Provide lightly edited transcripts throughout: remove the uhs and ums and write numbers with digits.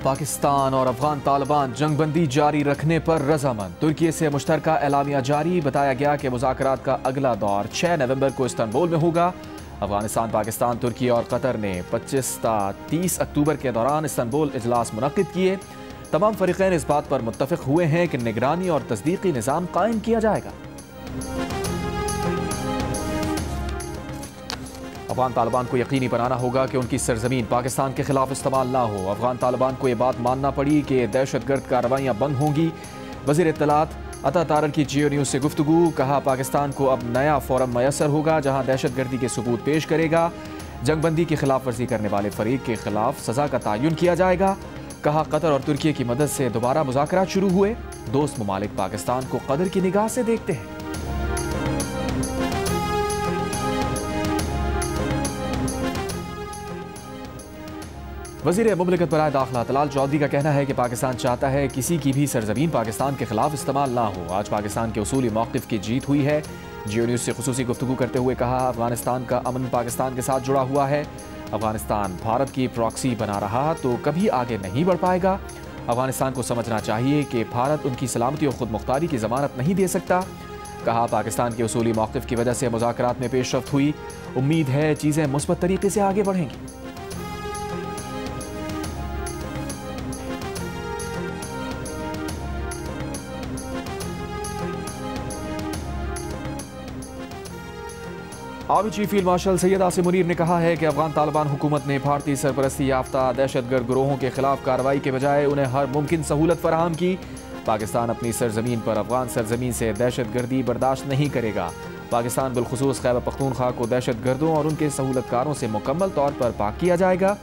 पाकिस्तान और अफगान तालिबान जंगबंदी जारी रखने पर रजामंद। तुर्की से मुश्तरका एलामिया जारी। बताया गया कि मुज़ाकरात का अगला दौर 6 नवंबर को इस्तांबुल में होगा। अफगानिस्तान, पाकिस्तान, तुर्की और कतर ने 25 ता 30 अक्टूबर के दौरान इस्तांबुल इजलास मुनक्किद किए। तमाम फरीक़ैन इस बात पर मुत्तफ़िक़ हुए हैं कि निगरानी और तस्दीक़ी निज़ाम कायम किया जाएगा। अफगान तालिबान को यकीनी बनाना होगा कि उनकी सरजमीन पाकिस्तान के खिलाफ इस्तेमाल ना हो। अफगान तालिबान को यह बात मानना पड़ी कि दहशतगर्द कार्रवाइयाँ बंद होंगी। वज़ीर इत्तलात अता तारर की जियो न्यूज़ से गुफ्तगू। कहा, पाकिस्तान को अब नया फोरम मैसर होगा जहाँ दहशतगर्दी के सबूत पेश करेगा। जंगबंदी की खिलाफ वर्जी करने वाले फरीक के खिलाफ सज़ा का तयन किया जाएगा। कहा, कतर और तुर्की की मदद से दोबारा मुज़ाकरात शुरू हुए। दोस्त ममालिक पाकिस्तान को कदर की निगाह से देखते हैं। वज़ीर मुमलिकत बराए दाखिला तलाल चौधरी का कहना है कि पाकिस्तान चाहता है किसी की भी सरजमीन पाकिस्तान के खिलाफ इस्तेमाल ना हो। आज पाकिस्तान के उसूली मौक़िफ़ की जीत हुई है। जियो न्यूज़ से खुसूसी गुफ्तगू करते हुए कहा, अफगानिस्तान का अमन पाकिस्तान के साथ जुड़ा हुआ है। अफगानिस्तान भारत की प्रॉक्सी बना रहा तो कभी आगे नहीं बढ़ पाएगा। अफगानिस्तान को समझना चाहिए कि भारत उनकी सलामती और खुद मुख्तारी की ज़मानत नहीं दे सकता। कहा, पाकिस्तान के उसूली मौक़िफ़ की वजह से मुज़ाकरात में पेशरफ्त हुई। उम्मीद है चीज़ें मुस्बत तरीके से आगे बढ़ेंगी। Army chief field marshal Syed Asim Munir ने कहा है कि अफगान तालिबान हुकूमत ने भारतीय सरपरस्ती याफ्ता दहशतगर्द गिरोहों के खिलाफ कार्रवाई के बजाय उन्हें हर मुमकिन सहूलत फराहम की। पाकिस्तान अपनी सरजमीन पर अफगान सरजमीन से दहशतगर्दी बर्दाश्त नहीं करेगा। पाकिस्तान बिलखुसूस खैबर पख्तूनख्वा को दहशतगर्दों और उनके सहूलतकारों से मुकम्मल तौर पर पाक किया जाएगा।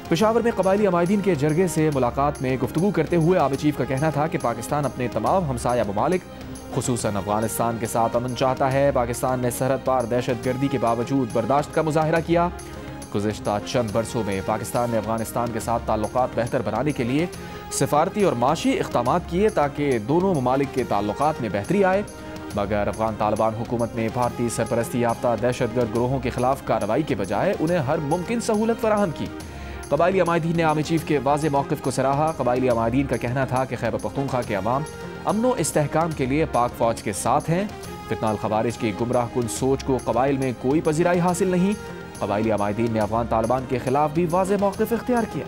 पेशावर में कबायली अमायदीन के जरगे से मुलाकात में गुफ्तगू करते हुए आर्मी चीफ का कहना था कि पाकिस्तान अपने तमाम हमसाया ममालिक खुसूसन अफगानिस्तान के साथ अमन चाहता है। पाकिस्तान ने सरहद पार दहशतगर्दी के बावजूद बर्दाश्त का मुजाहिरा किया। गुज़िश्ता चंद बरसों में पाकिस्तान ने अफगानिस्तान के साथ ताल्लुकात बेहतर बनाने के लिए सिफारती और माशी इक़दामात किए ताकि दोनों ममालिक के ताल्लुकात में बेहतरी आए। मगर अफगान तालिबान हुकूमत ने भारतीय सरपरस्ती याफ्ता दहशतगर्द गिरोहों के खिलाफ कार्रवाई के बजाय उन्हें हर मुमकिन सहूलत फराहम की। कबायली अमायदीन ने आर्मी चीफ के वाज़े मौक़िफ़ को सराहा। कबायली अमायदीन का कहना था कि खैबर पख्तूनख्वा के अवाम अमनो इस्तेहकाम के लिए पाक फ़ौज के साथ हैं। फितनाल खवारिज की गुमराह कुन सोच को कबाइल में कोई पजीराई हासिल नहीं। कबायली अमायदीन ने अफगान तालिबान के खिलाफ भी वाज़े मौक़िफ़ इख्तियार किया।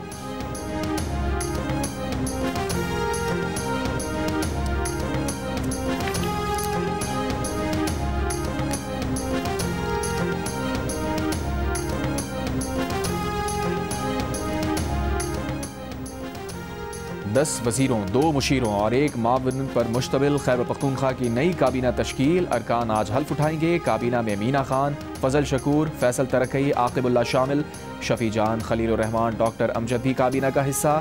दस वज़ीरों, 2 मुशीरों और 1 मावन पर मुश्तमिल खैबर पख्तूनख्वा की नई काबीना तश्कील। अरकान आज हल्फ उठाएंगे। काबीना में मीना खान, फजल शकूर, फैसल तरकई, आकिबुल्ला शामिल। शफी जान, खलील रहमान, डॉक्टर अमजद भी काबीना का हिस्सा।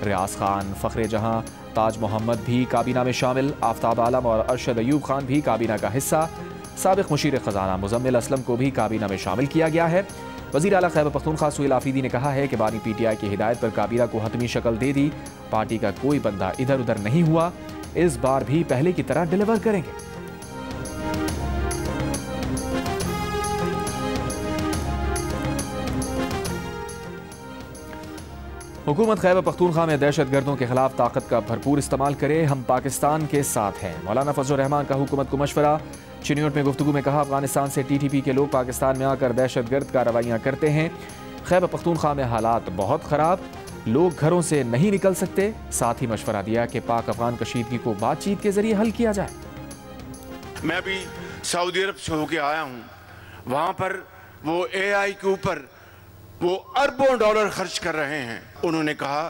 रियाज खान, फ़ख्रे जहां, ताज मोहम्मद भी काबीना में शामिल। आफ्ताब आलम और अरशद अयूब खान भी काबीना का हिस्सा। साबिक़ मुशीर ख़जाना मुज़म्मिल असलम को भी काबीना में शामिल किया गया है। वज़ीर आला खैबर पख्तूनख्वा सुहेल आफरीदी ने कहा है कि बानी PTI की हिदायत पर काबीना को हतमी शक्ल दे दी। पार्टी का कोई बंदा इधर उधर नहीं हुआ। इस बार भी पहले की तरह डिलीवर करेंगे। हुकूमत खैबर पख्तूनख्वा में दहशतगर्दों के खिलाफ ताकत का भरपूर इस्तेमाल करे। हम पाकिस्तान के साथ हैं। मौलाना फजल रहमान का हुकूमत को मशवरा। चिन्योट में गुफ्तगू में कहा, अफगानिस्तान से TTP के लोग पाकिस्तान में आकर दहशतगर्द कार्रवाइयाँ करते हैं। खैबर पख्तूनख्वा में हालात बहुत ख़राब, लोग घरों से नहीं निकल सकते। साथ ही मशवरा दिया कि पाक अफगान कशीदगी को बातचीत के जरिए हल किया जाए। मैं अभी सऊदी अरब से होके आया हूँ। वहाँ पर वो AI के ऊपर वो अरबों डॉलर खर्च कर रहे हैं। उन्होंने कहा,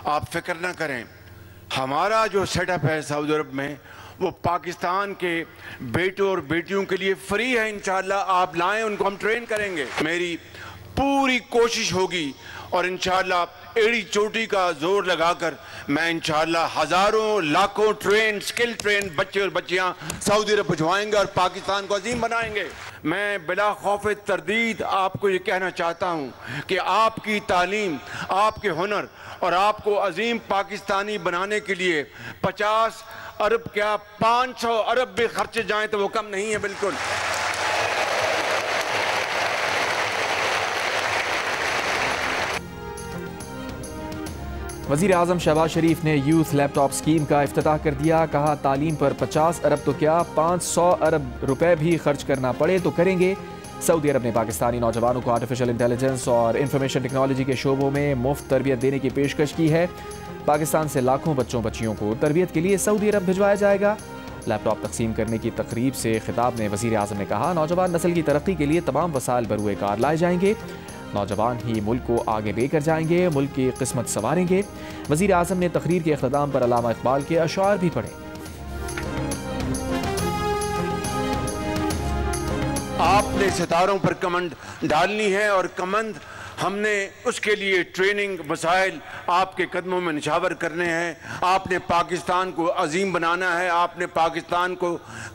आप फिक्र ना करें, हमारा जो सेटअप है सऊदी अरब में वो पाकिस्तान के बेटों और बेटियों के लिए फ्री है। इंशाअल्लाह आप लाएं, उनको हम ट्रेन करेंगे। मेरी पूरी कोशिश होगी और इंशाअल्लाह एड़ी चोटी का जोर लगाकर मैं इंशाअल्लाह हज़ारों लाखों स्किल ट्रेन बच्चे और बच्चियां सऊदी अरब भिजवाएंगे और पाकिस्तान को अजीम बनाएंगे। मैं बिला खौफ तरदीद आपको ये कहना चाहता हूँ कि आपकी तालीम, आपके हुनर और आपको अजीम पाकिस्तानी बनाने के लिए 50 अरब क्या 500 अरब भी खर्चे जाएं तो वो कम नहीं है। बिल्कुल वज़ीर आज़म शहबाज शरीफ ने यूथ लैपटॉप स्कीम का इफ्तिताह कर दिया। कहा, तालीम पर 50 अरब तो क्या 500 अरब रुपए भी खर्च करना पड़े तो करेंगे। सऊदी अरब ने पाकिस्तानी नौजवानों को आर्टिफिशियल इंटेलिजेंस और इंफॉर्मेशन टेक्नोलॉजी के शोबों में मुफ्त तरबियत देने की पेशकश की है। पाकिस्तान से लाखों बच्चों बच्चियों को तरबियत के लिए सऊदी अरब भिजवाया जाएगा। लैपटॉप तकसीम करने की तकरीब से खिताब में वज़ीर आज़म ने कहा, नौजवान नस्ल की तरक्की के लिए तमाम वसाइल बरूए कार लाए जाएंगे। नौजवान ही मुल्क को आगे लेकर जाएंगे, मुल्क की किस्मत संवारेंगे। वज़ीर आज़म ने तकरीर के इख्तिताम पर अल्लामा इकबाल के अशआर भी पढ़े। आपने सितारों पर कमंड डालनी है और कमंद हमने उसके लिए ट्रेनिंग वसाइल आपके कदमों में निछावर करने हैं। आपने पाकिस्तान को अजीम बनाना है, आपने पाकिस्तान को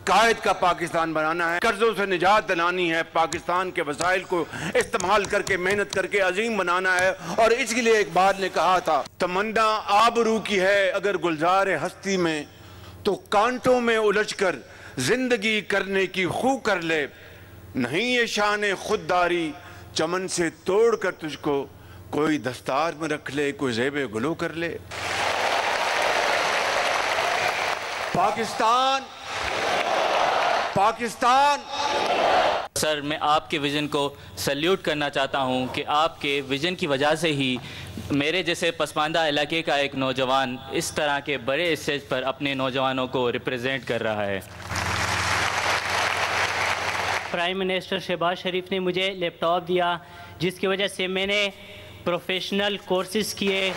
कायद का पाकिस्तान बनाना है, कर्जों से निजात दिलानी है, पाकिस्तान के वसाइल को इस्तेमाल करके मेहनत करके अजीम बनाना है। और इसके लिए इकबाल ने कहा था, तमन्ना आबरू की है अगर गुलजार हस्ती में, तो कांटों में उलझ कर जिंदगी करने की खू कर ले। नहीं ये शान खुददारी चमन से तोड़ कर तुझको कोई दस्तार में रख ले, कोई ज़ेबे गुलो कर ले। पाकिस्तान पाकिस्तान। सर, मैं आपके विज़न को सल्यूट करना चाहता हूं कि आपके विज़न की वजह से ही मेरे जैसे पसमानदा इलाके का एक नौजवान इस तरह के बड़े स्टेज पर अपने नौजवानों को रिप्रेजेंट कर रहा है। प्राइम मिनिस्टर शहबाज शरीफ ने मुझे लैपटॉप दिया, जिसकी वजह से मैंने प्रोफेशनल कोर्सेज किए।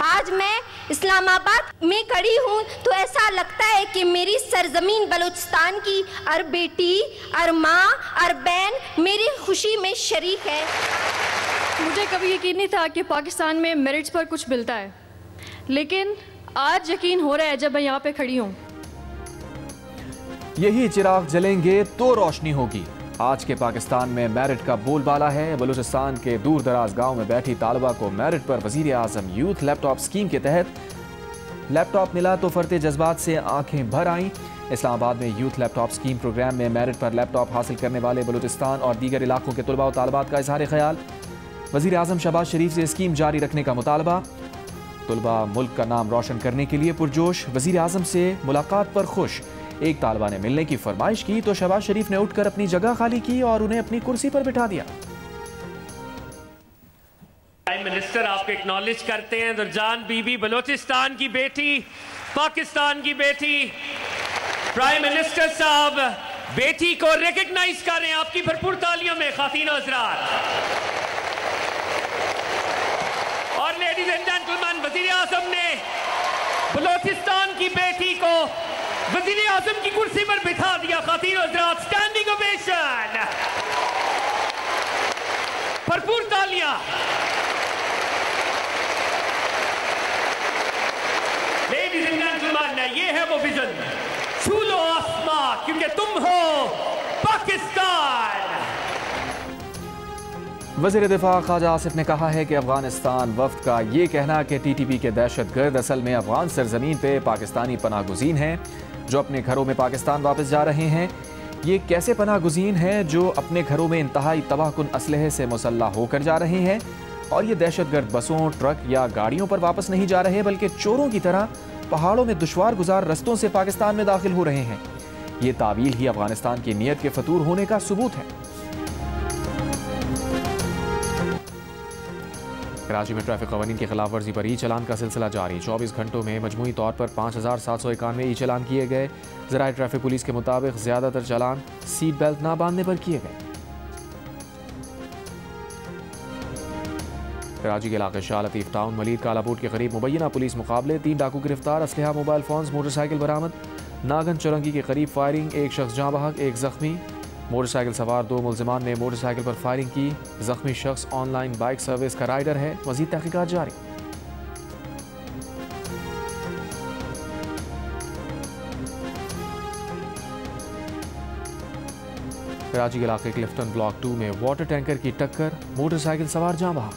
आज मैं इस्लामाबाद में खड़ी हूँ तो ऐसा लगता है कि मेरी सरजमीन बलूचिस्तान की हर बेटी, हर माँ, हर बहन मेरी खुशी में शरीक है। मुझे कभी यकीन नहीं था कि पाकिस्तान में मेरिट्स पर कुछ मिलता है, लेकिन आज यकीन हो रहा है जब मैं यहाँ पे खड़ी हूँ। यही चिराग जलेंगे तो रोशनी होगी। आज के पाकिस्तान में मेरिट का बोलबाला है। बलूचिस्तान के दूर दराज गांव में बैठी तालबा को मेरिट पर वज़ीर आज़म यूथ लैपटॉप स्कीम के तहत लैपटॉप मिला तो फरते जज्बात से आंखें भर आईं। इस्लामाबाद में यूथ लैपटॉप स्कीम प्रोग्राम में मेरिट पर लैपटॉप हासिल करने वाले बलूचिस्तान और दीगर इलाकों के तलबा और तालबात का इज़हार ख्याल। वज़ीर आज़म शहबाज शरीफ से स्कीम जारी रखने का मुतालबा। तलबा मुल्क का नाम रोशन करने के लिए पुरजोश। वज़ीर आज़म से मुलाकात पर खुश। एक तालिबा ने मिलने की फरमाइश की तो शहबाज शरीफ ने उठकर अपनी जगह खाली की और उन्हें अपनी कुर्सी पर बिठा दिया। प्राइम मिनिस्टर आपको एक्नॉलेज करते हैं। दुरजान बीबी बलोचिस्तान की बेटी, पाकिस्तान की बेटी। प्राइम मिनिस्टर साहब बेटी को रिकॉग्नाइज करें आपकी भरपूर तालियों में खातीन हज़रात। और लेडीज एंड जेंटलमैन, वज़ीर आज़म ने बलोचिस्तान की बेटी को वज़ीर आज़म की कुर्सी पर बिठा दिया। खातीन हज़रात, स्टैंडिंग ओवेशन, भरपूर तालियां। लेडीज एंड जेंटलमैन, ये है वो विजन, छू लो आसमां क्योंकि तुम हो पाकिस्तान। वज़ीर दिफा ख्वाजा आसिफ ने कहा है कि अफगानिस्तान वफ्द का ये कहना कि टीटीपी के दहशतगर्द असल में अफगान सरजमीन पे पाकिस्तानी पनाहगुज़ीन हैं जो अपने घरों में पाकिस्तान वापस जा रहे हैं। ये कैसे पनाहगुज़ीन हैं जो अपने घरों में इंतहाई तबाहकुन असलहे से मुसल्लह होकर जा रहे हैं। और ये दहशतगर्द बसों, ट्रक या गाड़ियों पर वापस नहीं जा रहे बल्कि चोरों की तरह पहाड़ों में दुश्वार गुजार रस्तों से पाकिस्तान में दाखिल हो रहे हैं। ये तावील ही अफगानिस्तान की नीयत के फतूर होने का सबूत है। कराची में ट्रैफिक कवानीन की खिलाफ वर्जी पर ई चलान का सिलसिला जारी। 24 घंटों में मजमूई तौर पर 5791 ई चलान किए गए। ज़राए ट्रैफिक पुलिस के मुताबिक ज़्यादातर चलान सीट बेल्ट ना बांधने पर किए गए। कराची के इलाके शाह लतीफ़ टाउन मलीद कालाबोट के करीब मुबैना पुलिस मुकाबले, 3 डाकू गिरफ्तार, असलहा, मोबाइल फोन्स, मोटरसाइकिल बरामद। नागन चौरंगी के करीब फायरिंग, 1 शख्स जाँ बहक, 1 जख्मी। मोटरसाइकिल सवार 2 मुलजिमान ने मोटरसाइकिल पर फायरिंग की। जख्मी शख्स ऑनलाइन बाइक सर्विस का राइडर है। मज़ीद तहकीकात जारी। कराची के इलाके क्लिफ्टन ब्लॉक 2 में वाटर टैंकर की टक्कर, मोटरसाइकिल सवार जाँ बहक।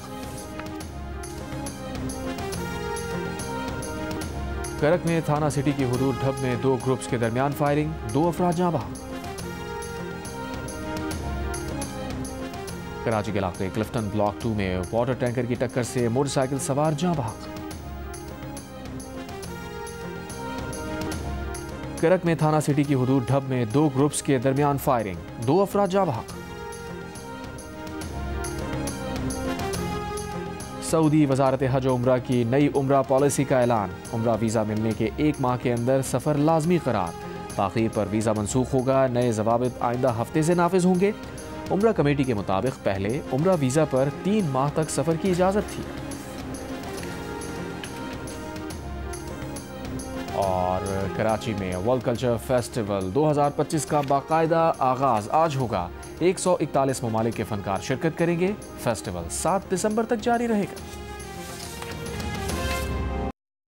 करक में थाना सिटी की हुदूद ढब में 2 ग्रुप्स के दरमियान फायरिंग, 2 अफराद जाँ बहक। कराची के इलाके क्लिफ्टन ब्लॉक 2 में वाटर टैंकर की टक्कर से मोटरसाइकिल सवार जाँ बहक। करक में थाना सिटी की हुदूद ढब में 2 ग्रुप्स के दरमियान फायरिंग, 2 अफराद जाँ बहक। सऊदी वजारत हज उम्रा की नई उम्रा पॉलिसी का ऐलान, उम्रा वीज़ा मिलने के 1 माह के अंदर सफ़र लाजमी करार, ताख़ीर पर वीज़ा मनसूख होगा, नए ज़वाबित आइंदा हफ्ते से नाफिज होंगे। उम्रा कमेटी के मुताबिक पहले उम्रा वीज़ा पर 3 माह तक सफ़र की इजाज़त थी। और कराची में वर्ल्ड कल्चर फेस्टिवल 2025 का बाकायदा आगाज़ आज होगा। 141 ममालिक के फनकार शिरकत करेंगे। फेस्टिवल 7 दिसंबर तक जारी रहेगा।